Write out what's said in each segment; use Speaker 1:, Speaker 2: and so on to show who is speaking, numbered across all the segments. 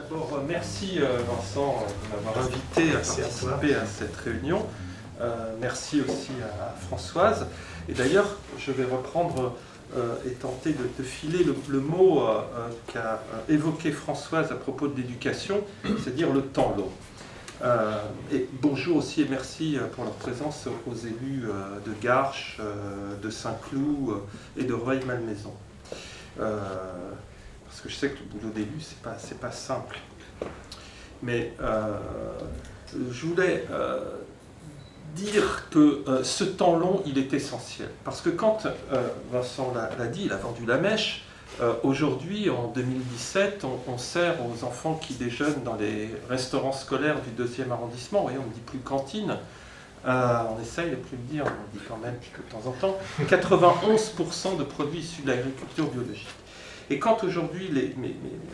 Speaker 1: D'abord, merci Vincent de m'avoir invité à participer à cette réunion. Merci aussi à Françoise. Et d'ailleurs, je vais reprendre et tenter de filer le mot qu'a évoqué Françoise à propos de l'éducation, c'est-à-dire le temps long. Et bonjour aussi et merci pour leur présence aux élus de Garches, de Saint-Cloud et de Rueil-Malmaison. Parce que je sais que le boulot d'élu, c'est pas simple. Mais je voulais dire que ce temps long, il est essentiel. Parce que quand Vincent l'a dit, il a vendu la mèche, aujourd'hui, en 2017, on sert aux enfants qui déjeunent dans les restaurants scolaires du 2e arrondissement. Vous voyez, on ne dit plus cantine. On essaye de plus le dire, on le dit quand même de temps en temps. 91% de produits issus de l'agriculture biologique. Et quand aujourd'hui,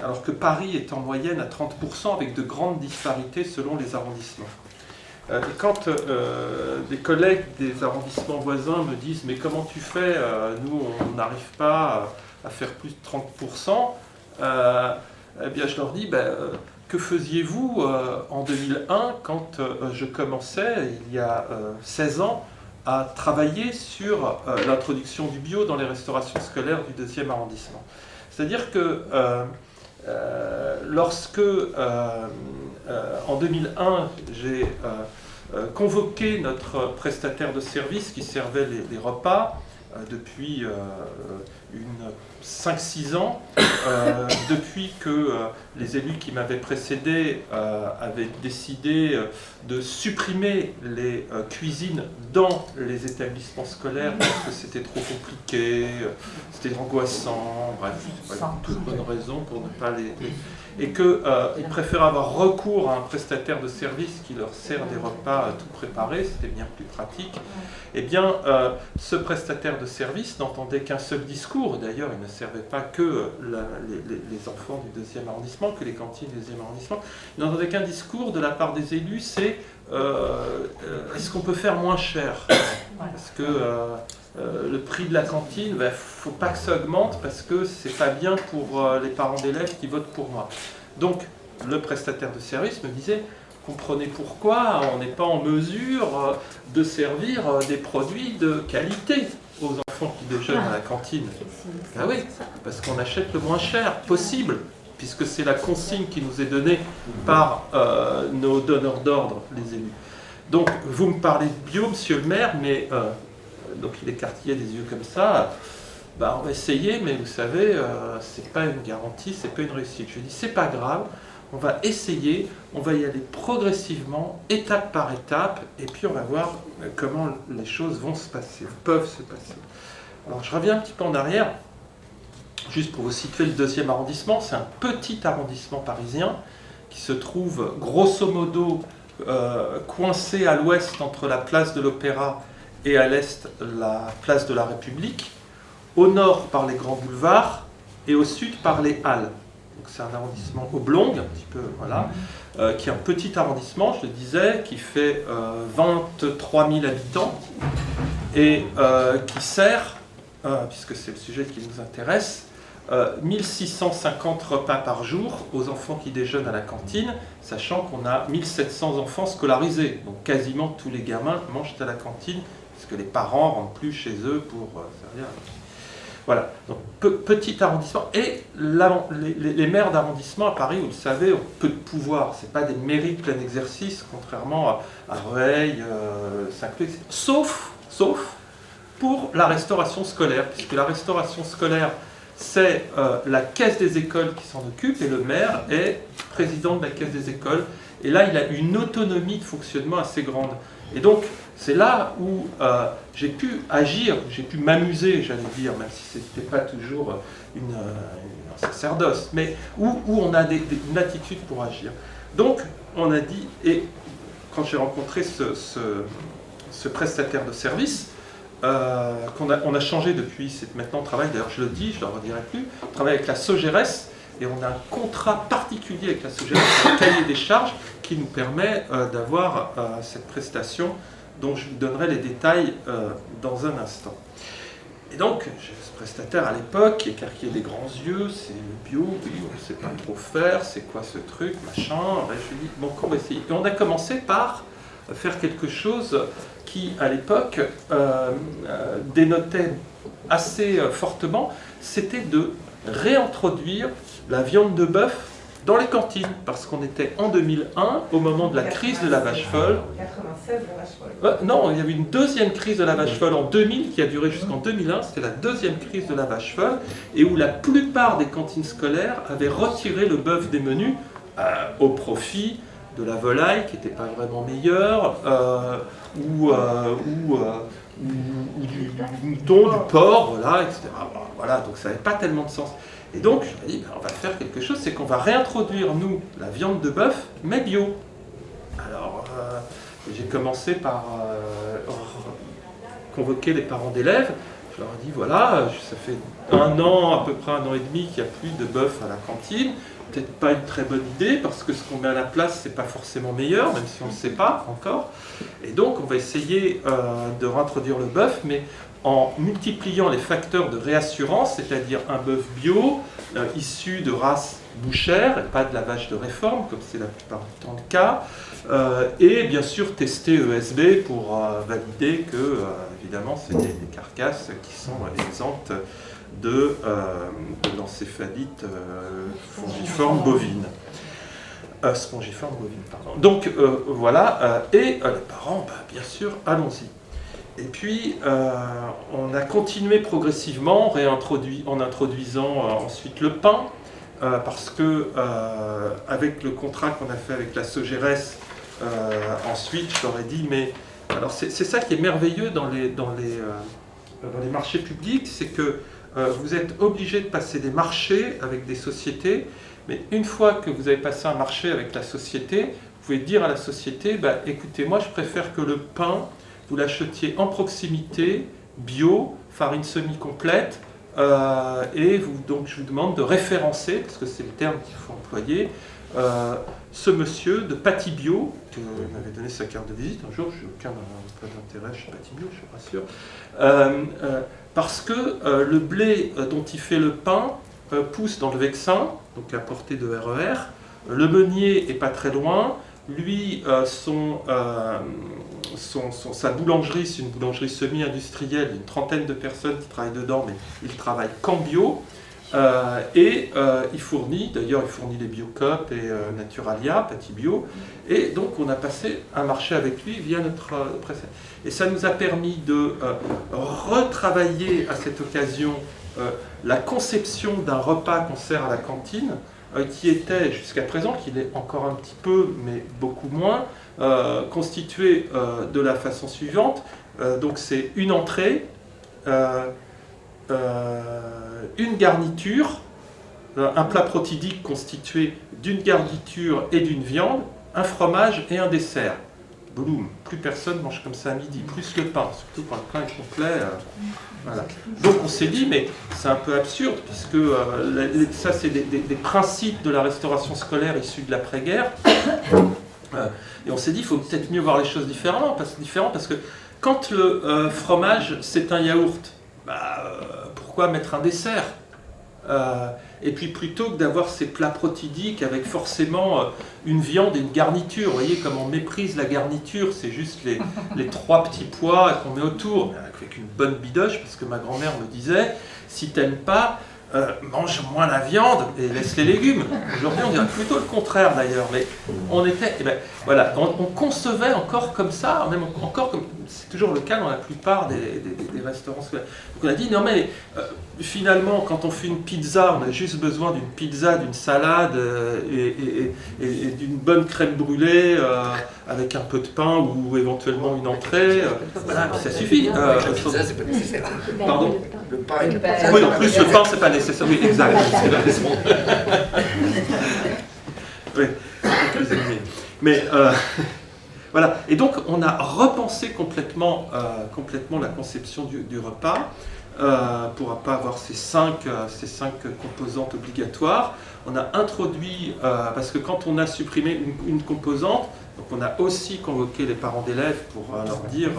Speaker 1: alors que Paris est en moyenne à 30%, avec de grandes disparités selon les arrondissements. Et quand des collègues des arrondissements voisins me disent « mais comment tu fais, nous on n'arrive pas à faire plus de 30%, eh bien je leur dis que faisiez-vous en 2001 quand je commençais, il y a 16 ans, à travailler sur l'introduction du bio dans les restaurations scolaires du 2e arrondissement. C'est-à-dire que lorsque, en 2001, j'ai convoqué notre prestataire de service qui servait les repas depuis 5-6 ans, depuis que les élus qui m'avaient précédé avaient décidé de supprimer les cuisines dans les établissements scolaires parce que c'était trop compliqué, c'était angoissant, bref, c'est pas toute bonne raison pour ne pas les... Et qu'ils préfèrent avoir recours à un prestataire de service qui leur sert des repas tout préparés, c'était bien plus pratique. Eh bien, ce prestataire de service n'entendait qu'un seul discours. D'ailleurs, il ne servait pas que les enfants du 2e arrondissement, que les cantines du 2e arrondissement. Il n'entendait qu'un discours de la part des élus, c'est est-ce qu'on peut faire moins cher? Parce que le prix de la cantine, il ne faut pas que ça augmente parce que c'est pas bien pour les parents d'élèves qui votent pour moi. Donc, le prestataire de service me disait, comprenez pourquoi on n'est pas en mesure de servir des produits de qualité aux enfants qui déjeunent à la cantine. Ah oui, parce qu'on achète le moins cher possible, puisque c'est la consigne qui nous est donnée par nos donneurs d'ordre, les élus. Donc, vous me parlez de bio, monsieur le maire, mais donc il écartillait des yeux comme ça. On va essayer, mais vous savez, c'est pas une garantie, c'est pas une réussite. Je lui dis, c'est pas grave, on va essayer, on va y aller progressivement, étape par étape, et puis on va voir comment les choses vont se passer, peuvent se passer. Alors je reviens un petit peu en arrière, juste pour vous situer le 2e arrondissement. C'est un petit arrondissement parisien qui se trouve grosso modo coincé à l'ouest entre la place de l'Opéra et à l'est la place de la République, au nord par les grands boulevards et au sud par les halles. Donc c'est un arrondissement oblong, un petit peu, voilà, qui est un petit arrondissement, je le disais, qui fait 23 000 habitants et qui sert, puisque c'est le sujet qui nous intéresse, 1650 repas par jour aux enfants qui déjeunent à la cantine, sachant qu'on a 1700 enfants scolarisés. Donc quasiment tous les gamins mangent à la cantine, parce que les parents ne rentrent plus chez eux pour servir. Voilà, donc petit arrondissement. Et les maires d'arrondissement à Paris, vous le savez, ont peu de pouvoir. Ce n'est pas des mairies de plein exercice, contrairement à Rueil, Saint-Cloud, etc. Sauf pour la restauration scolaire, puisque la restauration scolaire, c'est la caisse des écoles qui s'en occupe, et le maire est président de la caisse des écoles. Et là, il a une autonomie de fonctionnement assez grande. Et donc, c'est là où j'ai pu agir, j'ai pu m'amuser, j'allais dire, même si ce n'était pas toujours un sacerdoce, mais où on a une attitude pour agir. Donc, on a dit, et quand j'ai rencontré ce prestataire de service, on a changé depuis, c'est maintenant on travaille, d'ailleurs je le dis, je ne le redirai plus, on travaille avec la Sogeres, et on a un contrat particulier avec la Sogeres, un cahier des charges qui nous permet d'avoir cette prestation dont je vous donnerai les détails dans un instant. Et donc, j'ai ce prestataire à l'époque qui écarquillait des grands yeux, c'est le bio, oui, on ne sait pas trop faire, c'est quoi ce truc, machin. Bref, je lui ai dit, bon, on va essayer. Et on a commencé par faire quelque chose qui, à l'époque, dénotait assez fortement, c'était de réintroduire la viande de bœuf dans les cantines, parce qu'on était en 2001, au moment de la crise de la vache folle.
Speaker 2: 96, la vache folle.
Speaker 1: Non, il y avait une deuxième crise de la vache folle en 2000, qui a duré jusqu'en 2001, c'était la deuxième crise de la vache folle, et où la plupart des cantines scolaires avaient retiré le bœuf des menus au profit de la volaille, qui n'était pas vraiment meilleure, ou du mouton, du porc, voilà, etc. Voilà, donc ça n'avait pas tellement de sens. Et donc, je me suis dit, on va faire quelque chose, c'est qu'on va réintroduire, nous, la viande de bœuf, mais bio. Alors, j'ai commencé par convoquer les parents d'élèves. Je leur ai dit, voilà, ça fait un an, à peu près 1 an et demi, qu'il n'y a plus de bœuf à la cantine. Peut-être pas une très bonne idée, parce que ce qu'on met à la place, c'est pas forcément meilleur, même si on ne le sait pas encore. Et donc, on va essayer de réintroduire le bœuf, mais en multipliant les facteurs de réassurance, c'est-à-dire un bœuf bio, issu de race bouchère, et pas de la vache de réforme, comme c'est la plupart du temps le cas, et bien sûr tester ESB pour valider que, évidemment, c'est des carcasses qui sont exemptes de l'encéphalite spongiforme bovine. Spongiforme bovine, pardon. Donc voilà, et les parents, bien sûr, allons-y. Et puis, on a continué progressivement en introduisant ensuite le pain, parce que avec le contrat qu'on a fait avec la Sogeres, ensuite, je leur ai dit, mais alors c'est ça qui est merveilleux dans les marchés publics, c'est que vous êtes obligé de passer des marchés avec des sociétés, mais une fois que vous avez passé un marché avec la société, vous pouvez dire à la société, écoutez, moi je préfère que le pain, vous l'achetiez en proximité, bio, farine semi-complète, et donc je vous demande de référencer, parce que c'est le terme qu'il faut employer, ce monsieur de Patibio, qui m'avait donné sa carte de visite un jour, je n'ai aucun d'intérêt chez Patibio, je suis rassuré, parce que le blé dont il fait le pain pousse dans le Vexin, donc à portée de RER, le meunier est pas très loin, lui, sa boulangerie, c'est une boulangerie semi-industrielle, une 30aine de personnes qui travaillent dedans, mais il travaille qu'en bio. Il fournit les Biocop et Naturalia, Patibio, et donc on a passé un marché avec lui via notre presse. Et ça nous a permis de retravailler à cette occasion la conception d'un repas qu'on sert à la cantine, qui était jusqu'à présent, qu'il est encore un petit peu, mais beaucoup moins, constitué de la façon suivante. Donc c'est une entrée, une garniture, un plat protidique constitué d'une garniture et d'une viande, un fromage et un dessert. Boum, plus personne mange comme ça à midi, plus le pain, surtout quand le pain est complet. Voilà. Donc on s'est dit, mais c'est un peu absurde, puisque ça c'est des principes de la restauration scolaire issus de l'après-guerre. Et on s'est dit, il faut peut-être mieux voir les choses différemment, parce que quand le fromage c'est un yaourt, pourquoi mettre un dessert ? Et puis plutôt que d'avoir ces plats protidiques avec forcément une viande et une garniture, vous voyez comme on méprise la garniture, c'est juste les 3 petits pois qu'on met autour, avec une bonne bidoche, parce que ma grand-mère me disait, si t'aimes pas, mange moins la viande et laisse les légumes. Aujourd'hui on dirait plutôt le contraire d'ailleurs, mais on était, voilà, on concevait encore comme ça, même encore comme c'est toujours le cas dans la plupart des restaurants scolaires. Donc on a dit non mais finalement quand on fait une pizza, on a juste besoin d'une pizza, d'une salade et d'une bonne crème brûlée avec un peu de pain ou éventuellement une entrée. Voilà, ça suffit.
Speaker 3: La pizza, c'est pas nécessaire.
Speaker 1: Pardon ?
Speaker 3: Le pain,
Speaker 1: Oui, en plus le pain c'est pas nécessaire. Oui, exact. Oui. Mais voilà. Et donc on a repensé complètement la conception du repas pour ne pas avoir ces cinq composantes obligatoires. On a introduit, parce que quand on a supprimé une composante, Donc on a aussi convoqué les parents d'élèves pour leur dire,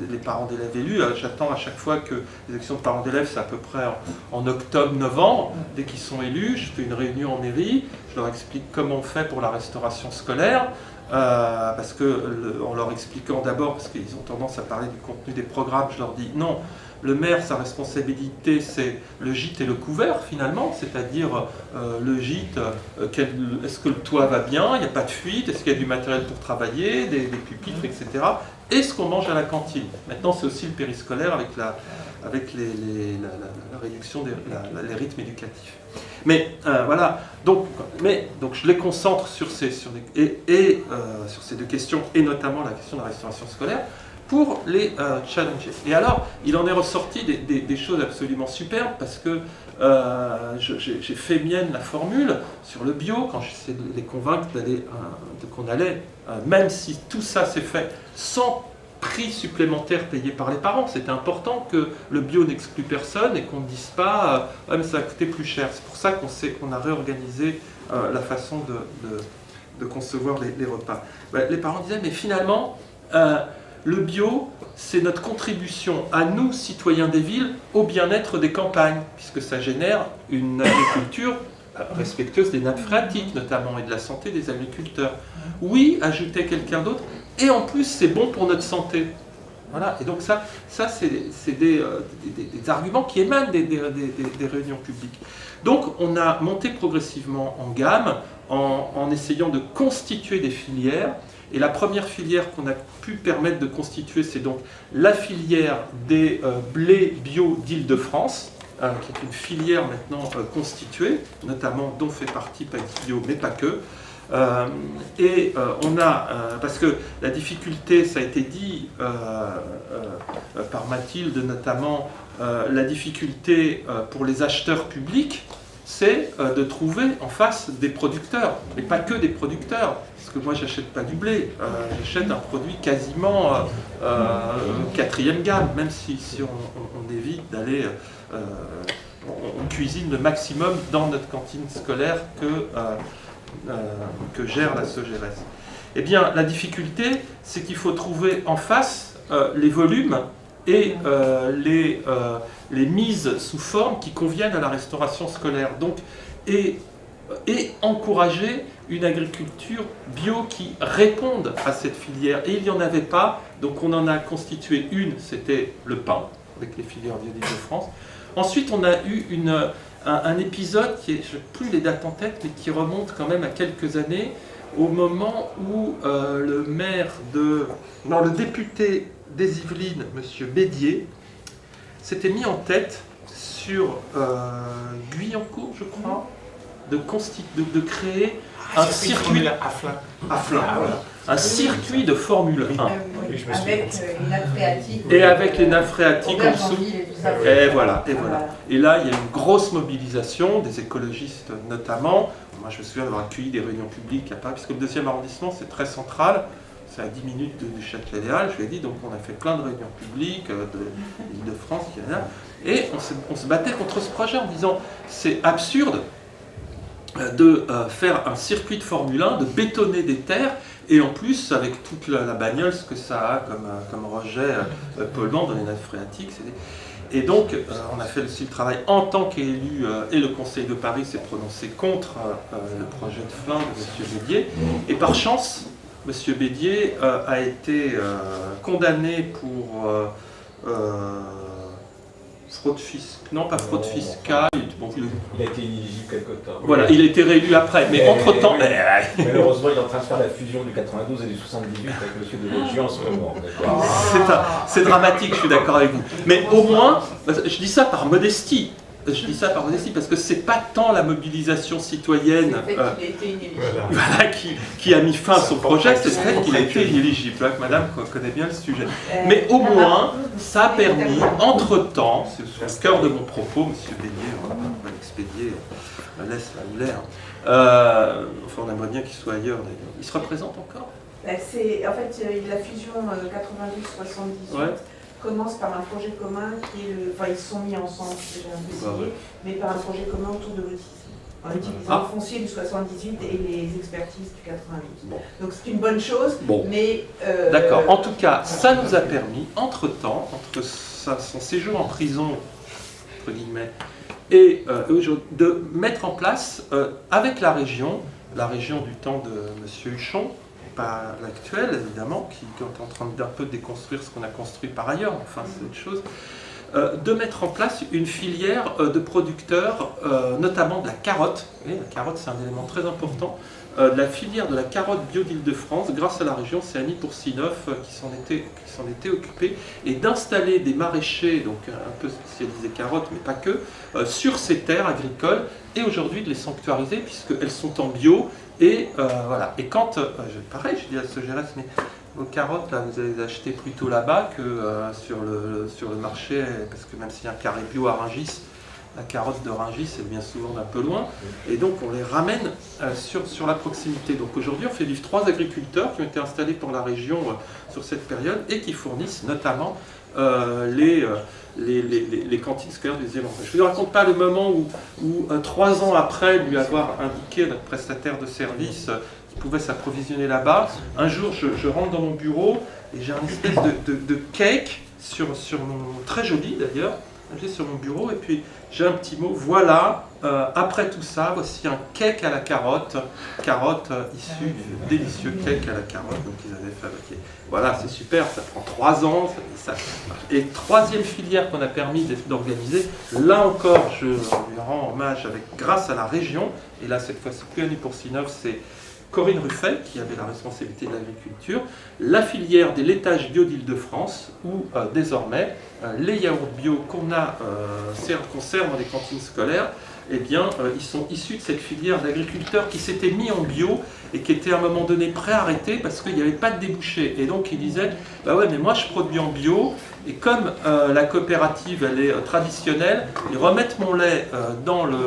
Speaker 1: les parents d'élèves élus, j'attends à chaque fois que les actions de parents d'élèves, c'est à peu près en octobre-novembre, dès qu'ils sont élus, je fais une réunion en mairie, je leur explique comment on fait pour la restauration scolaire, parce que en leur expliquant d'abord, parce qu'ils ont tendance à parler du contenu des programmes, je leur dis non, le maire, sa responsabilité, c'est le gîte et le couvert, finalement, c'est-à-dire le gîte, est-ce que le toit va bien, il n'y a pas de fuite, est-ce qu'il y a du matériel pour travailler, des pupitres, etc. Et ce qu'on mange à la cantine. Maintenant, c'est aussi le périscolaire avec la réduction des rythmes éducatifs. Mais voilà, donc je les concentre sur ces deux questions, et notamment la question de la restauration scolaire, pour les challenger. Et alors, il en est ressorti des choses absolument superbes, parce que j'ai fait mienne la formule sur le bio, quand j'essaie de les convaincre qu'on allait, même si tout ça s'est fait sans prix supplémentaire payé par les parents. C'était important que le bio n'exclut personne et qu'on ne dise pas « mais ça a coûté plus cher ». C'est pour ça qu'on a réorganisé la façon de concevoir les repas. Les parents disaient « mais finalement, le bio, c'est notre contribution à nous, citoyens des villes, au bien-être des campagnes, puisque ça génère une agriculture respectueuse des nappes phréatiques, notamment, et de la santé des agriculteurs. Oui, ajoutait quelqu'un d'autre, et en plus, c'est bon pour notre santé. » Voilà, et donc ça c'est des arguments qui émanent des réunions publiques. Donc, on a monté progressivement en gamme, en essayant de constituer des filières. Et la première filière qu'on a pu permettre de constituer, c'est donc la filière des blés bio d'Île-de-France, qui est une filière maintenant constituée, notamment dont fait partie Pâtis Bio, mais pas que. On a, parce que la difficulté, ça a été dit par Mathilde notamment, la difficulté pour les acheteurs publics, c'est de trouver en face des producteurs, mais pas que des producteurs, parce que moi j'achète pas du blé, j'achète un produit quasiment quatrième gamme, même si on évite d'aller, on cuisine le maximum dans notre cantine scolaire que gère la Sogérès. Eh bien, la difficulté, c'est qu'il faut trouver en face les volumes et les mises sous forme qui conviennent à la restauration scolaire. Donc, et encourager une agriculture bio qui réponde à cette filière. Et il n'y en avait pas, donc on en a constitué une, c'était le pain, avec les filières bio d'Île-de-France. Ensuite, on a eu un épisode, je n'ai plus les dates en tête, mais qui remonte quand même à quelques années, au moment où le député des Yvelines, M. Bédier, s'était mis en tête sur Guyancourt, je crois, de créer un circuit
Speaker 3: à Flins.
Speaker 1: Voilà. Un circuit de Formule 1.
Speaker 2: Avec les nappes phréatiques.
Speaker 1: Et avec les nappes phréatiques en dessous. Et voilà.
Speaker 2: Voilà.
Speaker 1: Et là, il y a une grosse mobilisation, des écologistes notamment. Moi, je me souviens d'avoir accueilli des réunions publiques à Paris, puisque le 2e arrondissement, c'est très central. C'est à 10 minutes du Châtelet-Les-Halles, je l'ai dit, donc on a fait plein de réunions publiques de l'Île-de-France, et on se battait contre ce projet en disant c'est absurde de faire un circuit de Formule 1, de bétonner des terres, et en plus avec toute la bagnole, ce que ça a comme rejet polluant dans les nappes phréatiques. Et donc on a fait aussi le travail en tant qu'élu, et le Conseil de Paris s'est prononcé contre le projet de Flins de M. Bédier, et par chance, M. Bédier a été condamné pour fraude fiscale, non pas fraude fiscale.
Speaker 3: Bon, il a été inéligible quelque temps.
Speaker 1: Voilà, il a été réélu après, mais entre-temps...
Speaker 3: Malheureusement, il est en train de faire la fusion du 92 et du 78 avec M. Delégieux en ce moment.
Speaker 1: C'est dramatique, je suis d'accord avec vous. Mais au moins, je dis ça par modestie. Parce que c'est pas tant la mobilisation citoyenne qui a mis fin à son projet, c'est le fait qu'il a été inéligible. Je vois que madame connaît bien le sujet. Mais au moins, ça a permis, entre-temps, c'est le cœur de mon propos, M. Bédier, on va l'expédier, laisse là où l'air. Enfin, on aimerait bien qu'il soit ailleurs d'ailleurs. Il se représente encore ?
Speaker 2: En fait, la fusion 92-78. Commence par un projet commun qui est ils se sont mis ensemble, j'ai un peu essayé, mais par un projet commun autour de l'autisme. en utilisant le foncier du 78 et les expertises du 92.
Speaker 1: Bon.
Speaker 2: Donc c'est une bonne chose,
Speaker 1: Bon.
Speaker 2: mais...
Speaker 1: D'accord. En tout cas, ça nous a permis, entre-temps, entre son séjour en prison, entre guillemets, et de mettre en place, avec la région du temps de M. Huchon, pas l'actuel évidemment, qui est en train d'un peu déconstruire ce qu'on a construit par ailleurs, enfin c'est autre chose, de mettre en place une filière de producteurs, notamment de la carotte. Et la carotte, c'est un élément très important. De la filière de la carotte bio d'Île-de-France, grâce à la région, c'est Annie Pourcineuf qui s'en était occupée, et d'installer des maraîchers, donc un peu spécialisés carottes, mais pas que, sur ces terres agricoles, et aujourd'hui de les sanctuariser, puisqu'elles sont en bio, et voilà. Et quand, pareil, je dis à ce Gérès, mais vos carottes, là, vous allez les acheter plutôt là-bas que sur le marché, parce que même s'il y a un carré bio à Rungis, la carotte de Rungis, elle vient souvent d'un peu loin, et donc on les ramène sur la proximité. Donc aujourd'hui, on fait vivre 3 agriculteurs qui ont été installés pour la région sur cette période et qui fournissent notamment les cantines scolaires du deuxième enfant. Je ne vous raconte pas le moment où 3 ans après lui avoir indiqué à notre prestataire de service qu'il pouvait s'approvisionner là-bas, un jour je rentre dans mon bureau et j'ai un espèce de cake sur mon, très joli d'ailleurs, j'ai sur mon bureau, et puis j'ai un petit mot, voilà, après tout ça, voici un cake à la carotte issu du délicieux cake à la carotte donc qu'ils avaient fabriqué. Voilà, c'est super, ça prend 3 ans, ça marche. Et 3e filière qu'on a permis d'organiser, là encore, je lui rends hommage grâce à la région, et là cette fois-ci plus Annie Pourcineuf, c'est Corinne Ruffet, qui avait la responsabilité de l'agriculture, la filière des laitages bio d'Île-de-France, où désormais les yaourts bio qu'on sert dans les cantines scolaires, eh bien, ils sont issus de cette filière d'agriculteurs qui s'étaient mis en bio et qui étaient à un moment donné prêts à arrêter parce qu'il n'y avait pas de débouché. Et donc ils disaient, bah ouais, mais moi je produis en bio, et comme la coopérative elle est traditionnelle, ils remettent mon lait dans le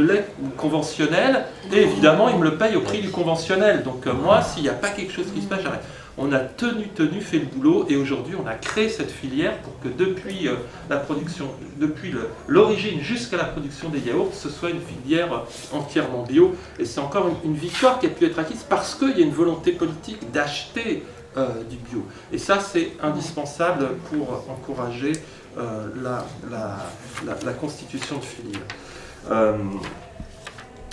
Speaker 1: lait conventionnel, et évidemment ils me le payent au prix du conventionnel. Donc moi, s'il n'y a pas quelque chose qui se passe, j'arrête. On a fait le boulot, et aujourd'hui on a créé cette filière pour que depuis la production, depuis l'origine jusqu'à la production des yaourts, ce soit une filière entièrement bio. Et c'est encore une victoire qui a pu être acquise parce qu'il y a une volonté politique d'acheter du bio. Et ça, c'est indispensable pour encourager la constitution de filières.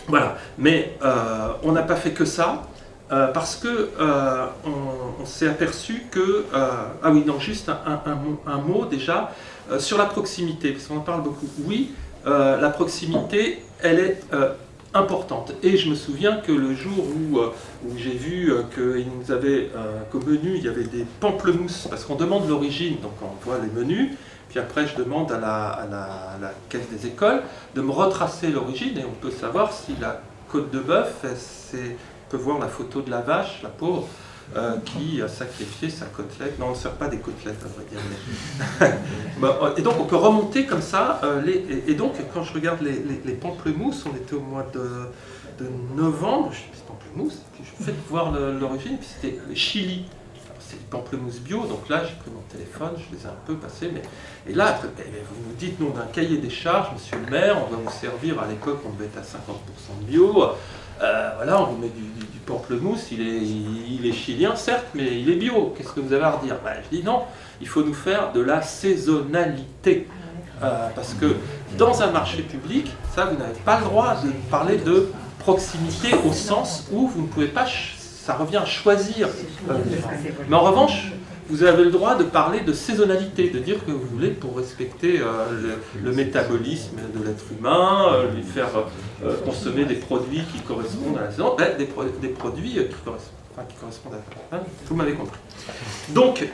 Speaker 1: Voilà. Mais on n'a pas fait que ça. Parce que on s'est aperçu que... ah oui, non, juste un mot déjà sur la proximité, parce qu'on en parle beaucoup. Oui, la proximité, elle est importante. Et je me souviens que le jour où j'ai vu qu'ils nous avaient, qu'au menu, il y avait des pamplemousses, parce qu'on demande l'origine, donc on voit les menus, puis après je demande à la caisse des écoles de me retracer l'origine, et on peut savoir si la côte de bœuf, on peut voir la photo de la vache, la pauvre, qui a sacrifié sa côtelette. Non, on ne sert pas des côtelettes, à vrai dire. Mais... et donc on peut remonter comme ça. Et donc quand je regarde les pamplemousses, on était au mois de novembre, je dis pamplemousse, puis je fais voir l'origine, puis c'était le Chili. C'est du pamplemousse bio, donc là j'ai pris mon téléphone, je les ai un peu passés, et là, vous vous dites, nous on a un cahier des charges, monsieur le maire, on va vous servir, à l'époque on devait être à 50% de bio, voilà, on vous met du pamplemousse, il est chilien certes, mais il est bio, qu'est-ce que vous avez à redire? Je dis non, il faut nous faire de la saisonnalité, parce que dans un marché public, ça vous n'avez pas le droit de parler de proximité au sens où vous ne pouvez pas... Ça revient à choisir. Mais en revanche, vous avez le droit de parler de saisonnalité, de dire que vous voulez, pour respecter le métabolisme de l'être humain, lui faire consommer des produits qui correspondent à la saison, des produits qui correspondent à... Vous m'avez compris. Donc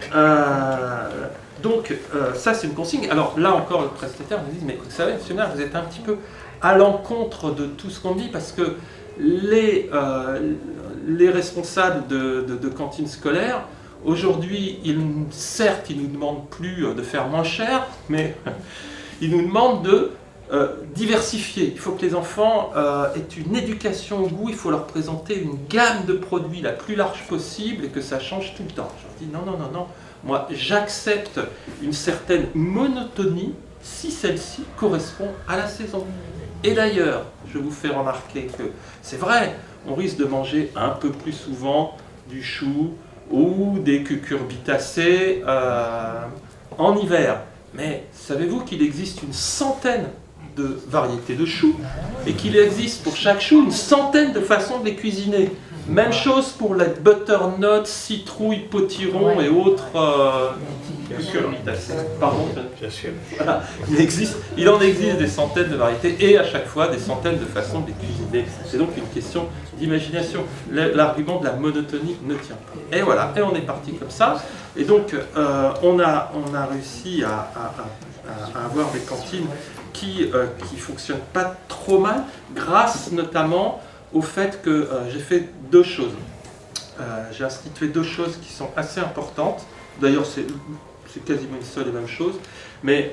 Speaker 1: ça c'est une consigne. Alors là encore, le prestataire nous dit, mais vous savez, monsieur le maire, vous êtes un petit peu à l'encontre de tout ce qu'on dit, parce que les responsables de cantines scolaires, aujourd'hui, certes, ils ne nous demandent plus de faire moins cher, mais ils nous demandent de diversifier. Il faut que les enfants aient une éducation au goût, il faut leur présenter une gamme de produits la plus large possible et que ça change tout le temps. Je leur dis non, non, non, non, moi j'accepte une certaine monotonie si celle-ci correspond à la saison. Et d'ailleurs, je vous fais remarquer que c'est vrai, on risque de manger un peu plus souvent du chou ou des cucurbitacées en hiver. Mais savez-vous qu'il existe une centaine de variétés de choux et qu'il existe pour chaque chou une centaine de façons de les cuisiner. Même chose pour la butternut, citrouille, potiron et autres cucurbitacées. Pardon.
Speaker 4: Bien sûr.
Speaker 1: Voilà. Il en existe des centaines de variétés et à chaque fois des centaines de façons de les cuisiner. C'est donc une question d'imagination. L'argument de la monotonie ne tient pas. Et voilà, et on est parti comme ça. Et donc on a réussi à avoir des cantines qui fonctionnent pas trop mal, grâce notamment au fait que j'ai fait deux choses. J'ai institué deux choses qui sont assez importantes. D'ailleurs, c'est quasiment une seule et même chose. Mais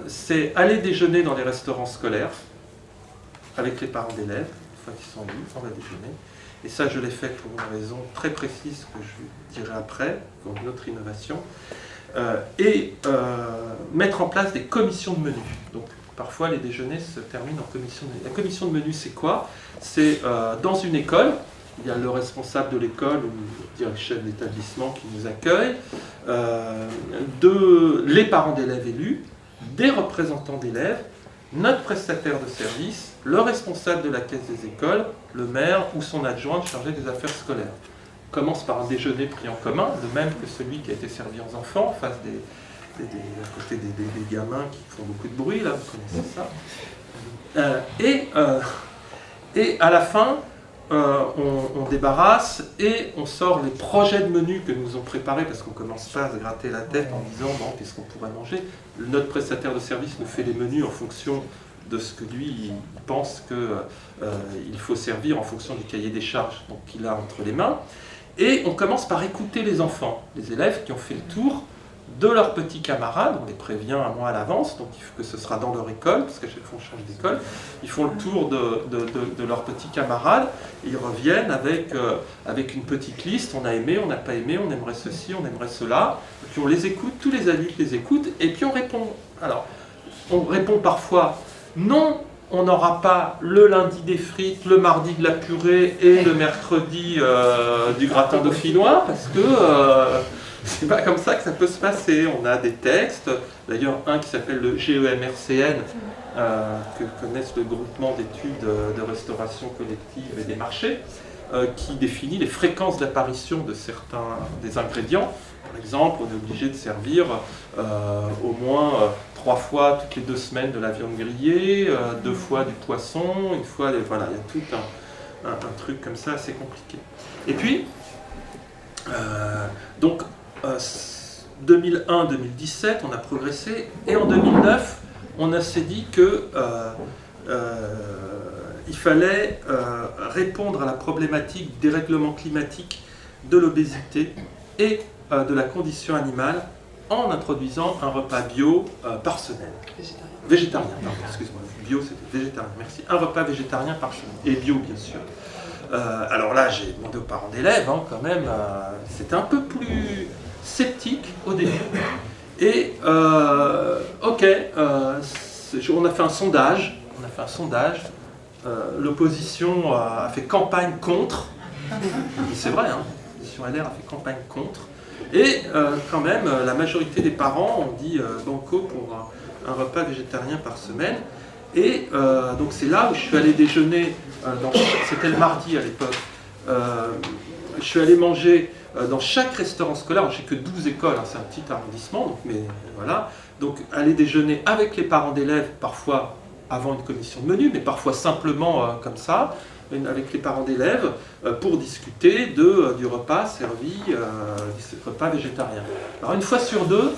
Speaker 1: c'est aller déjeuner dans les restaurants scolaires avec les parents d'élèves, une fois qu'ils sont venus, on va déjeuner. Et ça, je l'ai fait pour une raison très précise que je dirai après, pour une autre innovation. Mettre en place des commissions de menu. Donc, parfois, les déjeuners se terminent en commission de menu. La commission de menu, c'est quoi? C'est dans une école, il y a le responsable de l'école, ou le chef d'établissement qui nous accueille, les parents d'élèves élus, des représentants d'élèves, notre prestataire de service, le responsable de la caisse des écoles, le maire ou son adjoint chargé des affaires scolaires. On commence par un déjeuner pris en commun, de même que celui qui a été servi aux enfants, face à côté des gamins qui font beaucoup de bruit, là, vous connaissez ça. Et à la fin, on débarrasse et on sort les projets de menus que nous ont préparés, parce qu'on ne commence pas à se gratter la tête en disant bon, qu'est-ce qu'on pourrait manger. Notre prestataire de service nous fait les menus en fonction de ce que lui il pense qu'il faut servir en fonction du cahier des charges qu'il a entre les mains. Et on commence par écouter les enfants, les élèves qui ont fait le tour de leurs petits camarades, on les prévient un mois à l'avance, donc il faut que ce sera dans leur école, parce qu'à chaque fois on change d'école, ils font le tour de leurs petits camarades, et ils reviennent avec une petite liste, on a aimé, on n'a pas aimé, on aimerait ceci, on aimerait cela, et puis on les écoute, tous les adultes les écoutent, et puis on répond. Alors, on répond parfois non, on n'aura pas le lundi des frites, le mardi de la purée et le mercredi du gratin dauphinois, parce que c'est pas comme ça que ça peut se passer. On a des textes, d'ailleurs un qui s'appelle le GEMRCN, que connaissent le groupement d'études de restauration collective et des marchés, qui définit les fréquences d'apparition de certains des ingrédients. Par exemple, on est obligé de servir au moins 3 fois toutes les 2 semaines de la viande grillée, 2 fois du poisson, une fois... Voilà, il y a tout un truc comme ça assez compliqué. Et puis, donc, 2001-2017, on a progressé, et en 2009, on s'est dit que il fallait répondre à la problématique du dérèglement climatique, de l'obésité et de la condition animale en introduisant un repas bio par semaine. Végétarien, pardon, excuse-moi. Bio, c'était végétarien, merci. Un repas végétarien par semaine, et bio, bien sûr. Alors là, j'ai demandé aux parents d'élèves, quand même, c'était un peu plus sceptique au début. Et, on a fait un sondage, l'opposition a fait campagne contre, c'est vrai, l'opposition LR a fait campagne contre, et quand même, la majorité des parents ont dit banco pour un repas végétarien par semaine. Et donc c'est là où je suis allé déjeuner, c'était le mardi à l'époque, je suis allé manger dans chaque restaurant scolaire, je n'ai que 12 écoles, c'est un petit arrondissement, donc, mais voilà, donc aller déjeuner avec les parents d'élèves, parfois avant une commission de menu, mais parfois simplement comme ça, avec les parents d'élèves, pour discuter du repas servi, du repas végétarien. Alors une fois sur deux,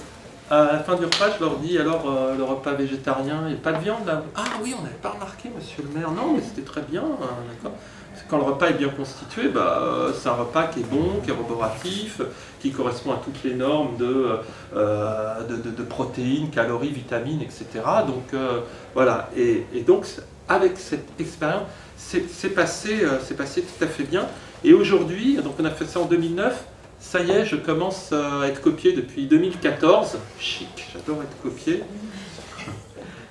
Speaker 1: à la fin du repas, je leur dis alors le repas végétarien, il n'y a pas de viande là? Ah oui, on n'avait pas remarqué, monsieur le maire. Non, mais c'était très bien, d'accord. Quand le repas est bien constitué, c'est un repas qui est bon, qui est roboratif, qui correspond à toutes les normes de protéines, calories, vitamines, etc. Donc voilà. Et donc avec cette expérience, c'est passé tout à fait bien. Et aujourd'hui, donc on a fait ça en 2009. Ça y est, je commence à être copié depuis 2014. Chic, j'adore être copié.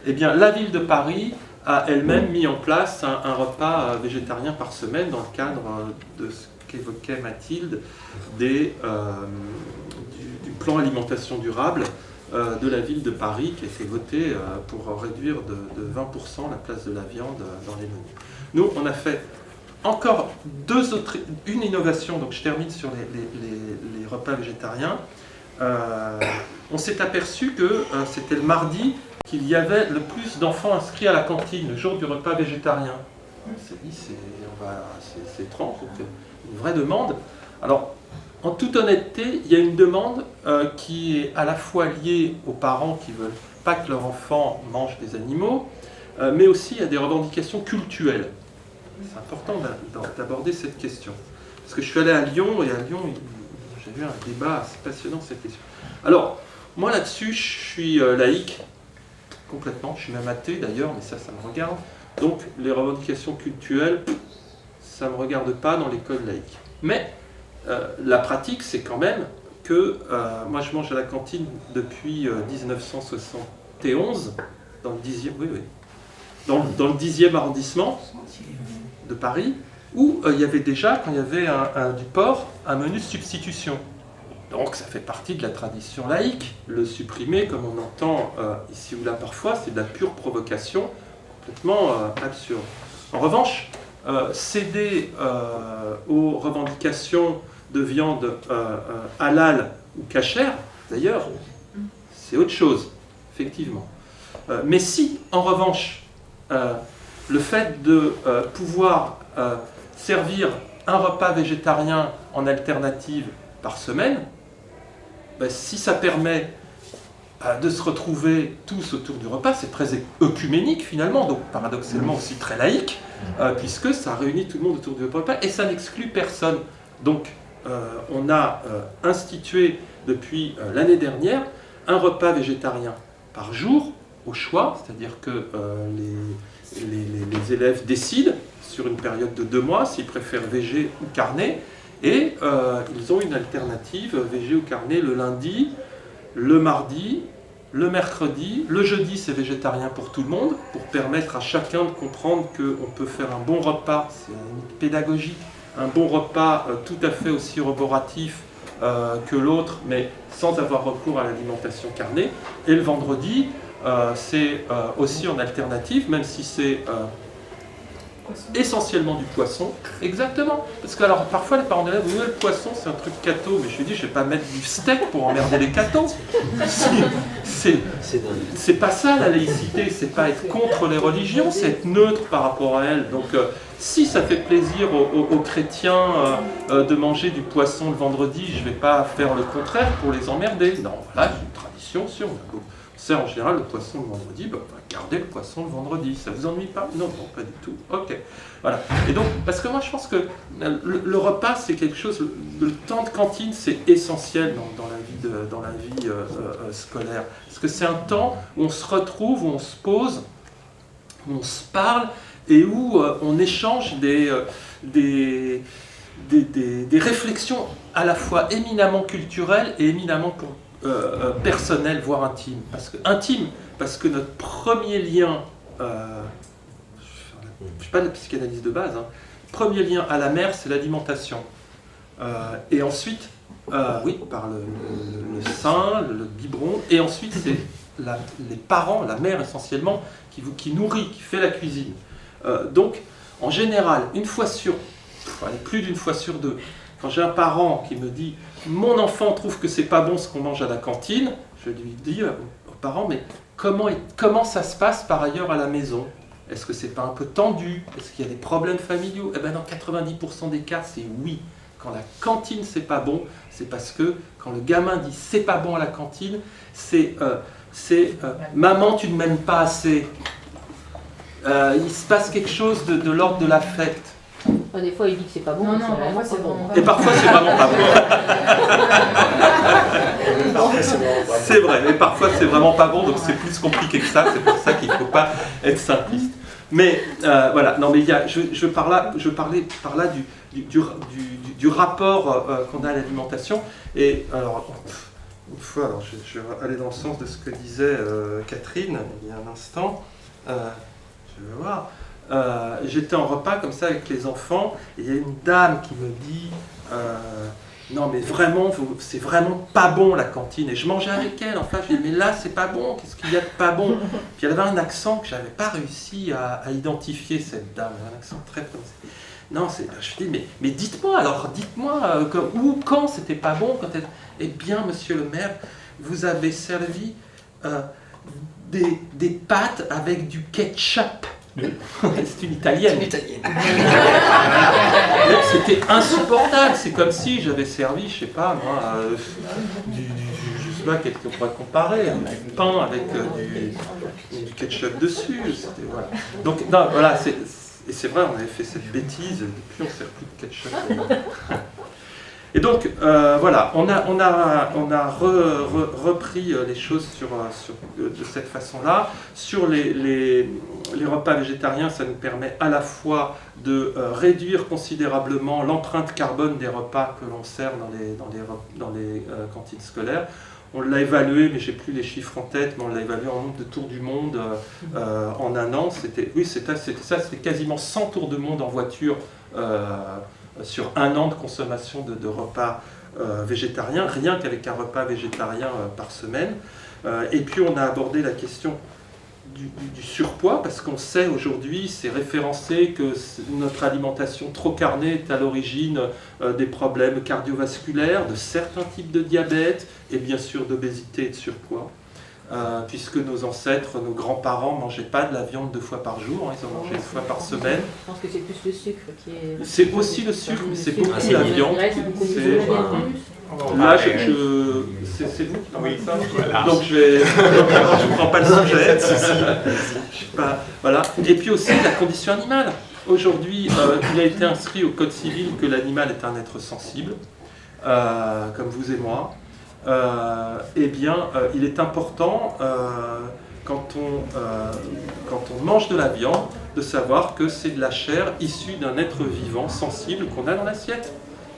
Speaker 1: Eh bien, la ville de Paris a elle-même mis en place un repas végétarien par semaine dans le cadre de ce qu'évoquait Mathilde du plan alimentation durable de la ville de Paris qui a été voté pour réduire de 20% la place de la viande dans les menus. Nous, on a fait encore une innovation, donc je termine sur les repas végétariens. On s'est aperçu que c'était le mardi qu'il y avait le plus d'enfants inscrits à la cantine le jour du repas végétarien. On s'est dit, c'est étrange, c'est une vraie demande. Alors, en toute honnêteté, il y a une demande qui est à la fois liée aux parents qui ne veulent pas que leur enfant mange des animaux, mais aussi il y a des revendications cultuelles. C'est important d'aborder cette question. Parce que je suis allé à Lyon, et à Lyon, j'ai vu un débat assez passionnant sur cette question. Alors, moi là-dessus, je suis laïque, complètement. Je suis même athée d'ailleurs, mais ça me regarde. Donc, les revendications culturelles, ça ne me regarde pas dans l'école laïque. Mais la pratique, c'est quand même que moi, je mange à la cantine depuis 1971, dans le 10e, dans le 10e arrondissement de Paris, où il y avait déjà, quand il y avait du porc, un menu de substitution. Donc ça fait partie de la tradition laïque. Le supprimer, comme on entend ici ou là parfois, c'est de la pure provocation, complètement absurde. En revanche, céder aux revendications de viande halal ou cachère, d'ailleurs, c'est autre chose, effectivement. Mais si, en revanche, le fait de pouvoir servir un repas végétarien en alternative par semaine, si ça permet de se retrouver tous autour du repas, c'est très œcuménique finalement, donc paradoxalement aussi très laïque, puisque ça réunit tout le monde autour du repas et ça n'exclut personne. Donc on a institué depuis l'année dernière un repas végétarien par jour au choix, c'est-à-dire que les élèves décident sur une période de 2 mois s'ils préfèrent végé ou carné, et ils ont une alternative végé ou carné le lundi, le mardi, le mercredi, le jeudi c'est végétarien pour tout le monde, pour permettre à chacun de comprendre qu'on peut faire un bon repas, c'est une pédagogie, un bon repas tout à fait aussi roboratif que l'autre, mais sans avoir recours à l'alimentation carnée. Et le vendredi, c'est aussi en alternative, même si c'est essentiellement du poisson. Exactement. Parce que alors parfois les parents d'élèves, oui, le poisson c'est un truc catho, mais je lui dis je vais pas mettre du steak pour emmerder les cathos. C'est pas ça la laïcité, c'est pas être contre les religions, c'est être neutre par rapport à elles. Donc si ça fait plaisir aux chrétiens de manger du poisson le vendredi, je vais pas faire le contraire pour les emmerder. Non, voilà, c'est une tradition sur c'est en général le poisson le vendredi, on va garder le poisson le vendredi. Ça vous ennuie pas? Non, pas du tout. Ok. Voilà. Et donc, parce que moi je pense que le repas c'est quelque chose, le temps de cantine c'est essentiel dans la vie scolaire. Parce que c'est un temps où on se retrouve, où on se pose, où on se parle et où on échange des réflexions à la fois éminemment culturelles et éminemment personnel, voire intime. Parce que notre premier lien, je ne fais pas de la psychanalyse de base, premier lien à la mère, c'est l'alimentation. Et ensuite, oui, par le sein, le biberon, et ensuite c'est les parents, la mère essentiellement, qui nourrit, qui fait la cuisine. Donc, en général, plus d'une fois sur 2, quand j'ai un parent qui me dit « mon enfant trouve que c'est pas bon ce qu'on mange à la cantine », je lui dis aux parents « mais comment ça se passe par ailleurs à la maison ? Est-ce que c'est pas un peu tendu ? Est-ce qu'il y a des problèmes familiaux ?» Eh bien dans 90% des cas, c'est oui. Quand la cantine c'est pas bon, c'est parce que quand le gamin dit « c'est pas bon à la cantine », c'est maman tu ne m'aimes pas assez ». Il se passe quelque chose de l'ordre de l'affect.
Speaker 4: Des fois, il dit que c'est pas bon.
Speaker 2: Non, parfois c'est bon.
Speaker 1: Et parfois, c'est vraiment pas bon. C'est vrai, mais parfois, c'est vraiment pas bon, donc c'est plus compliqué que ça. C'est pour ça qu'il ne faut pas être simpliste. Mais voilà, non, mais je parlais par là du rapport qu'on a à l'alimentation. Et alors, une fois, alors, je vais aller dans le sens de ce que disait Catherine il y a un instant. Je je vais voir. J'étais en repas comme ça avec les enfants, et il y a une dame qui me dit non mais vraiment, c'est vraiment pas bon la cantine. Et je mangeais avec elle, enfin je dis mais là c'est pas bon, qu'est-ce qu'il y a de pas bon? Puis elle avait un accent que j'avais pas réussi à identifier, cette dame, un accent très prononcé. Non, je dis mais dites-moi alors, dites-moi où, quand c'était pas bon, quand eh bien monsieur le maire, vous avez servi des pâtes avec du ketchup. C'est une italienne. C'était insupportable. C'est comme si j'avais servi, je sais pas moi, je sais pas qu'est-ce qu'on pourrait comparer, du pain avec du ketchup dessus. Voilà. Donc non, voilà, et c'est vrai, on avait fait cette bêtise. Depuis, on ne sert plus de ketchup. Et donc, voilà, on a repris les choses de cette façon-là. Sur les repas végétariens, ça nous permet à la fois de réduire considérablement l'empreinte carbone des repas que l'on sert dans les cantines scolaires. On l'a évalué, mais j'ai plus les chiffres en tête, mais on l'a évalué en nombre de tours du monde en un an. C'était quasiment 100 tours du monde en voiture sur un an de consommation de repas végétariens, rien qu'avec un repas végétarien par semaine. Et puis on a abordé la question du surpoids, parce qu'on sait aujourd'hui, c'est référencé, que notre alimentation trop carnée est à l'origine des problèmes cardiovasculaires, de certains types de diabète, et bien sûr d'obésité et de surpoids. Puisque nos ancêtres, nos grands-parents ne mangeaient pas de la viande 2 fois par jour, ils en mangeaient 1 fois par semaine.
Speaker 4: Je pense que c'est plus le sucre qui est...
Speaker 1: C'est aussi le sucre, mais c'est beaucoup la viande. Là, c'est vous qui parlez de ça. Voilà. Donc je ne prends pas le sujet. Voilà. Et puis aussi la condition animale. Aujourd'hui, il a été inscrit au Code civil que l'animal est un être sensible, comme vous et moi. Eh bien, il est important, quand on mange de la viande, de savoir que c'est de la chair issue d'un être vivant sensible qu'on a dans l'assiette.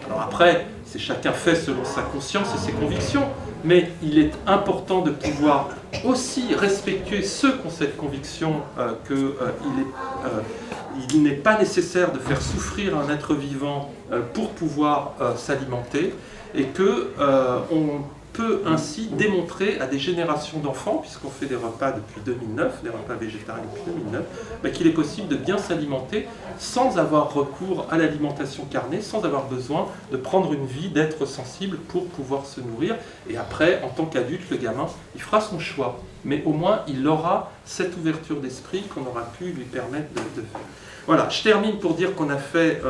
Speaker 1: Alors après, c'est chacun fait selon sa conscience et ses convictions, mais il est important de pouvoir aussi respecter ceux qui ont cette conviction qu'il n'est pas nécessaire de faire souffrir un être vivant pour pouvoir s'alimenter, et qu'on peut ainsi démontrer à des générations d'enfants, puisqu'on fait des repas depuis 2009, des repas végétariens depuis 2009, qu'il est possible de bien s'alimenter sans avoir recours à l'alimentation carnée, sans avoir besoin de prendre une vie d'être sensible pour pouvoir se nourrir. Et après, en tant qu'adulte, le gamin, il fera son choix. Mais au moins, il aura cette ouverture d'esprit qu'on aura pu lui permettre de faire. Voilà, je termine pour dire qu'on a fait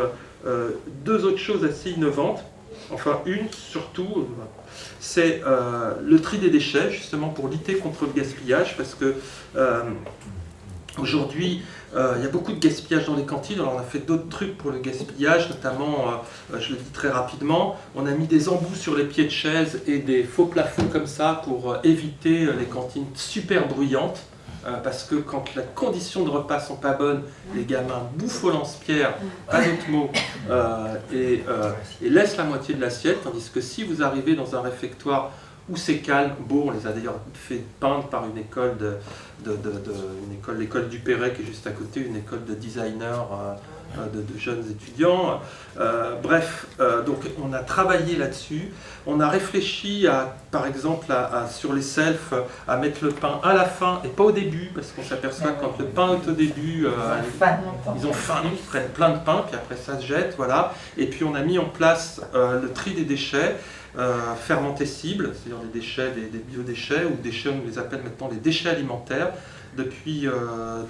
Speaker 1: 2 autres choses assez innovantes. Enfin, une surtout, c'est le tri des déchets, justement pour lutter contre le gaspillage, parce que aujourd'hui, il y a beaucoup de gaspillage dans les cantines. Alors on a fait d'autres trucs pour le gaspillage, notamment, je le dis très rapidement, on a mis des embouts sur les pieds de chaise et des faux plafonds comme ça pour éviter les cantines super bruyantes. Parce que quand la condition de repas sont pas bonnes, les gamins bouffent au lance-pierre, pas d'autre mot, et laissent la moitié de l'assiette, tandis que si vous arrivez dans un réfectoire où c'est calme, beau, on les a d'ailleurs fait peindre par une école, l'école du Perret qui est juste à côté, une école de designers, de jeunes étudiants. Bref, donc on a travaillé là-dessus. On a réfléchi, par exemple, sur les selfs, à mettre le pain à la fin et pas au début, parce qu'on s'aperçoit que quand le pain est au début, ils ont faim, donc ils prennent plein de pain, puis après ça se jette, voilà. Et puis on a mis en place le tri des déchets, fermentescibles, c'est-à-dire des déchets, des biodéchets, ou déchets, on les appelle maintenant les déchets alimentaires, depuis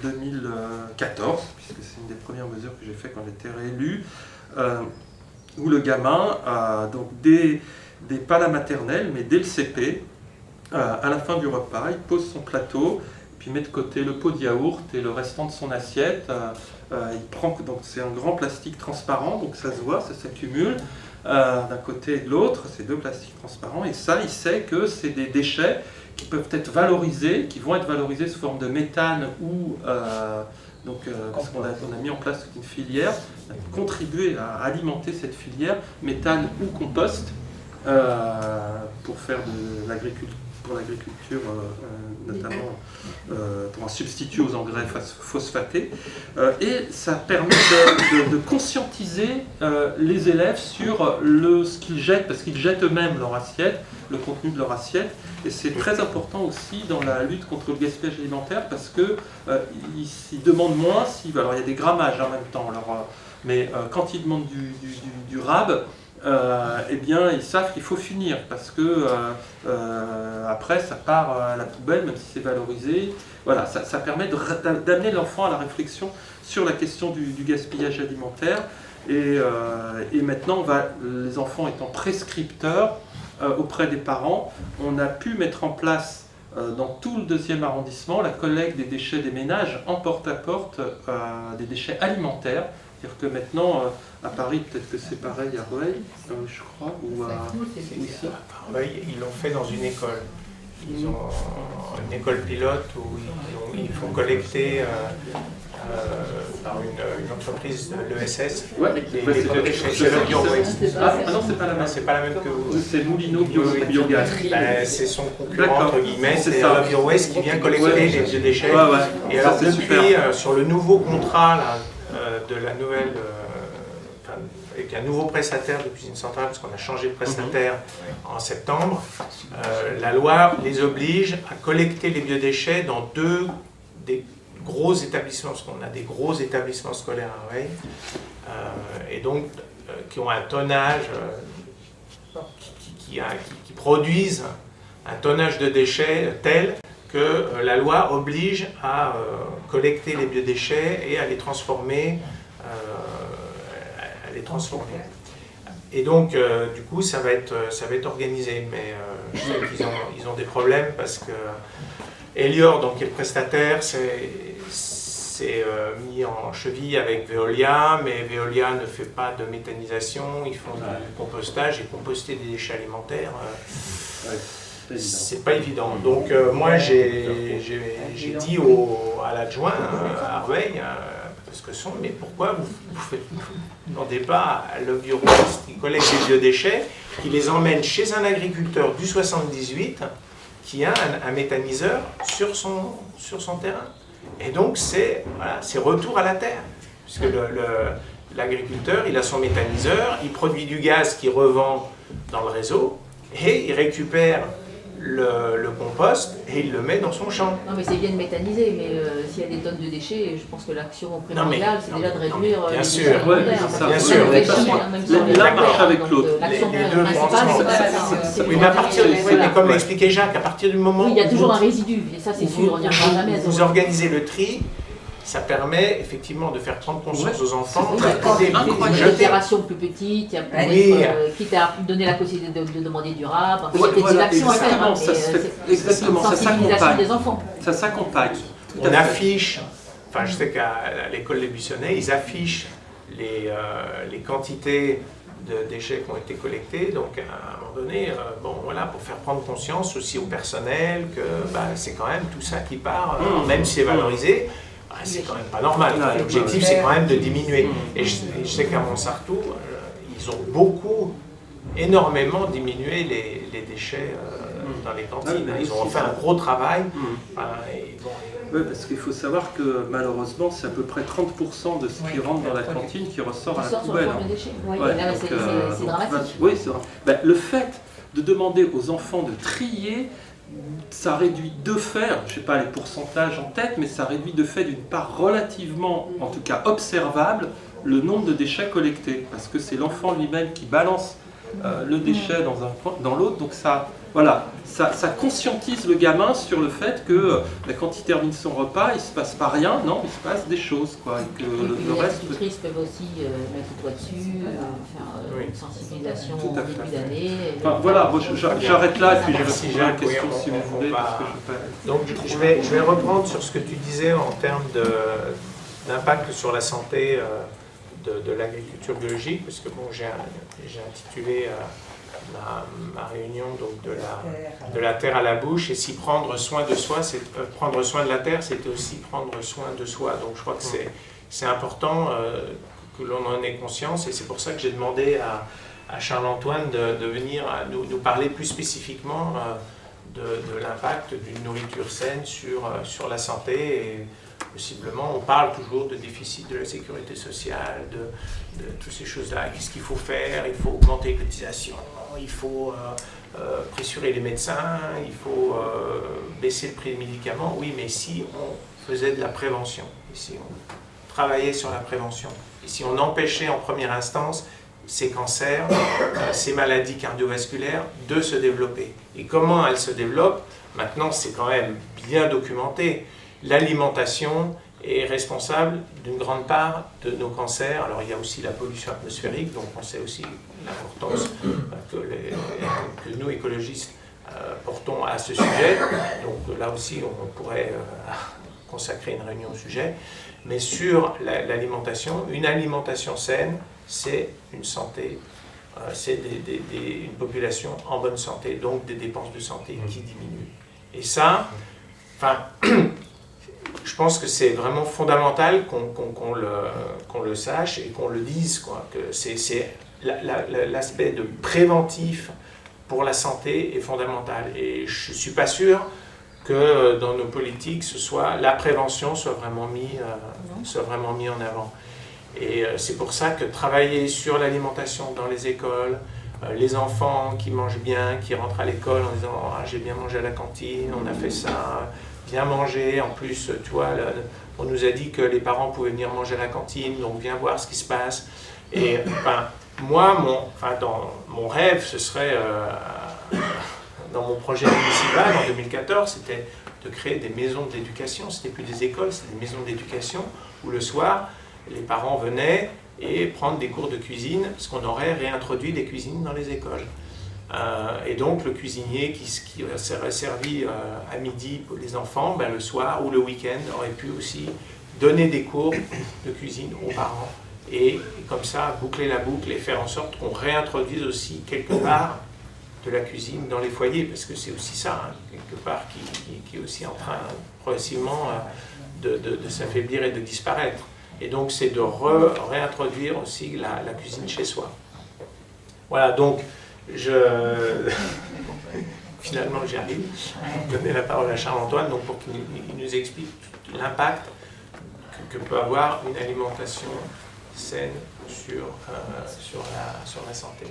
Speaker 1: 2014, puisque c'est une des premières mesures que j'ai fait quand j'étais réélu, où le gamin a donc pas la maternelle, mais dès le CP, à la fin du repas, il pose son plateau, puis met de côté le pot de yaourt et le restant de son assiette. Il prend, donc c'est un grand plastique transparent, donc ça se voit, ça s'accumule d'un côté et de l'autre, c'est 2 plastiques transparents, et ça, il sait que c'est des déchets qui peuvent être valorisés, qui vont être valorisés sous forme de méthane ou parce qu'on a mis en place toute une filière, on a contribué à alimenter cette filière, méthane ou compost, pour faire de l'agriculture pour l'agriculture, notamment pour un substitut aux engrais phosphatés. Et ça permet de conscientiser les élèves sur ce qu'ils jettent, parce qu'ils jettent eux-mêmes leur assiette, le contenu de leur assiette. Et c'est très important aussi dans la lutte contre le gaspillage alimentaire, parce qu'ils demandent moins, alors il y a des grammages en même temps, mais quand ils demandent du rab, eh bien, ils savent qu'il faut finir parce que après ça part à la poubelle, même si c'est valorisé. Voilà, ça permet d'amener l'enfant à la réflexion sur la question du gaspillage alimentaire. Et maintenant, les enfants étant prescripteurs auprès des parents, on a pu mettre en place dans tout le 2e arrondissement la collecte des déchets des ménages en porte-à-porte des déchets alimentaires. C'est-à-dire que maintenant, à Paris, peut-être que c'est pareil à Rueil, je crois, ou ici.
Speaker 5: À Rueil, ils l'ont fait dans une école. Ils ont une école pilote où ils font collecter par une entreprise de l'ESS les déchets. C'est le Bio Waste.
Speaker 1: Ah non, c'est pas la même.
Speaker 5: C'est pas la même que vous.
Speaker 1: C'est Moulineau Biogaz.
Speaker 5: C'est son concurrent, entre guillemets, c'est le Bio Waste qui vient collecter les déchets.
Speaker 1: Ouais.
Speaker 5: Et alors depuis, sur le nouveau contrat là, de la nouvelle, avec un nouveau prestataire de cuisine centrale, parce qu'on a changé de prestataire en septembre, la loi les oblige à collecter les biodéchets dans des gros établissements, parce qu'on a des gros établissements scolaires à Rueil, et donc qui ont un tonnage, qui produisent un tonnage de déchets tel que la loi oblige à collecter les biodéchets et à les transformer. Et donc, du coup, ça va être organisé. Mais je sais qu'ils ont des problèmes parce que Elior, donc, qui est le prestataire, s'est mis en cheville avec Veolia, mais Veolia ne fait pas de méthanisation, ils font du compostage, et composter des déchets alimentaires, c'est pas évident. Donc moi j'ai dit à l'adjoint à Rueil, parce que mais pourquoi vous ne demandez pas à Love Your Waste qui collecte les biodéchets, qui les emmène chez un agriculteur du 78 qui a un méthaniseur sur son terrain. Et donc c'est retour à la terre, puisque l'agriculteur il a son méthaniseur, il produit du gaz qu'il revend dans le réseau et il récupère le compost et il le met dans son champ.
Speaker 4: Non mais c'est bien de méthaniser, mais s'il y a des tonnes de déchets, je pense que l'action primordiale c'est déjà de réduire les déchets alimentaires.
Speaker 5: Bien sûr.
Speaker 1: L'un marche avec l'autre.
Speaker 4: L'action principale, c'est
Speaker 5: oui, mais comme l'expliquait Jacques, à partir du moment
Speaker 4: où il y a toujours un résidu, et ça c'est sûr, on n'y reviendra jamais.
Speaker 5: Vous organisez le tri, ça permet effectivement de faire prendre conscience aux enfants.
Speaker 4: Des opérations plus petites, quitte à donner la possibilité de demander du rab, il y a des actions à faire.
Speaker 1: Exactement, ça
Speaker 4: s'accompagne des enfants.
Speaker 1: Ça s'accommpagne.
Speaker 5: On affiche, enfin je sais qu'à l'école Les Buissonnets, ils affichent les quantités de déchets qui ont été collectés, donc à un moment donné, pour faire prendre conscience aussi au personnel que c'est quand même tout ça qui part, même si c'est valorisé. C'est quand même pas normal. L'objectif, c'est quand même de diminuer. Et je sais qu'à Montsartou, ils ont énormément diminué les déchets dans les cantines. Ils ont fait un gros travail.
Speaker 1: Oui, parce qu'il faut savoir que malheureusement, c'est à peu près 30% de ce qui rentre dans la cantine qui ressort à la poubelle.
Speaker 4: C'est dramatique.
Speaker 1: Oui, c'est vrai. Le fait de demander aux enfants de trier, ça réduit de fait, je ne sais pas les pourcentages en tête, mais ça réduit de fait d'une part relativement, en tout cas observable, le nombre de déchets collectés. Parce que c'est l'enfant lui-même qui balance le déchet dans un coin, dans l'autre. Donc ça conscientise le gamin sur le fait que quand il termine son repas, il ne se passe pas rien, non, il se passe des choses. Et que le reste...
Speaker 4: Les institutrices peuvent aussi mettre le doigt dessus, faire une sensibilisation en début d'année.
Speaker 1: Voilà, j'arrête là et puis je réponds à la question si vous voulez.
Speaker 5: Donc je vais reprendre sur ce que tu disais en termes d'impact sur la santé de l'agriculture biologique, parce que j'ai intitulé ma réunion donc de la terre à la bouche, et si prendre soin de soi, prendre soin de la terre, c'était aussi prendre soin de soi. Donc je crois que c'est important que l'on en ait conscience, et c'est pour ça que j'ai demandé à Charles-Antoine de venir nous parler plus spécifiquement de l'impact d'une nourriture saine sur la santé. Et possiblement, on parle toujours de déficit de la sécurité sociale, de toutes ces choses-là. Qu'est-ce qu'il faut faire? Il faut augmenter les cotisations, il faut pressurer les médecins, il faut baisser le prix des médicaments. Oui, mais si on faisait de la prévention, et si on travaillait sur la prévention, et si on empêchait en première instance ces cancers, ces maladies cardiovasculaires de se développer. Et comment elles se développent? Maintenant, c'est quand même bien documenté. L'alimentation est responsable d'une grande part de nos cancers. Alors, il y a aussi la pollution atmosphérique, donc on sait aussi l'importance que nous, écologistes, portons à ce sujet. Donc là aussi, on pourrait consacrer une réunion au sujet. Mais sur l'alimentation, une alimentation saine, c'est une santé, c'est une population en bonne santé, donc des dépenses de santé qui diminuent. Et ça, enfin, je pense que c'est vraiment fondamental qu'on le sache et qu'on le dise, quoi, que c'est l'aspect de préventif pour la santé est fondamental. Et je ne suis pas sûr que dans nos politiques, la prévention soit vraiment mis en avant. Et c'est pour ça que travailler sur l'alimentation dans les écoles, les enfants qui mangent bien, qui rentrent à l'école en disant « Ah, j'ai bien mangé à la cantine, on a fait ça, viens manger ». En plus, tu vois, on nous a dit que les parents pouvaient venir manger à la cantine, donc viens voir ce qui se passe. Et enfin, moi, dans mon rêve, ce serait, dans mon projet municipal en 2014, c'était de créer des maisons d'éducation. C'était plus des écoles, c'était des maisons d'éducation où le soir, les parents venaient et prendre des cours de cuisine, parce qu'on aurait réintroduit des cuisines dans les écoles. Et donc le cuisinier qui serait servi à midi pour les enfants, ben, le soir ou le week-end aurait pu aussi donner des cours de cuisine aux parents. Et comme ça, boucler la boucle et faire en sorte qu'on réintroduise aussi quelque part de la cuisine dans les foyers, parce que c'est aussi ça, hein, quelque part, qui est aussi en train progressivement de s'affaiblir et de disparaître. Et donc, c'est de réintroduire aussi la cuisine chez soi. Voilà, donc, finalement, j'y arrive. Je vais donner la parole à Charles-Antoine pour qu'il nous explique l'impact que peut avoir une alimentation saine sur la santé.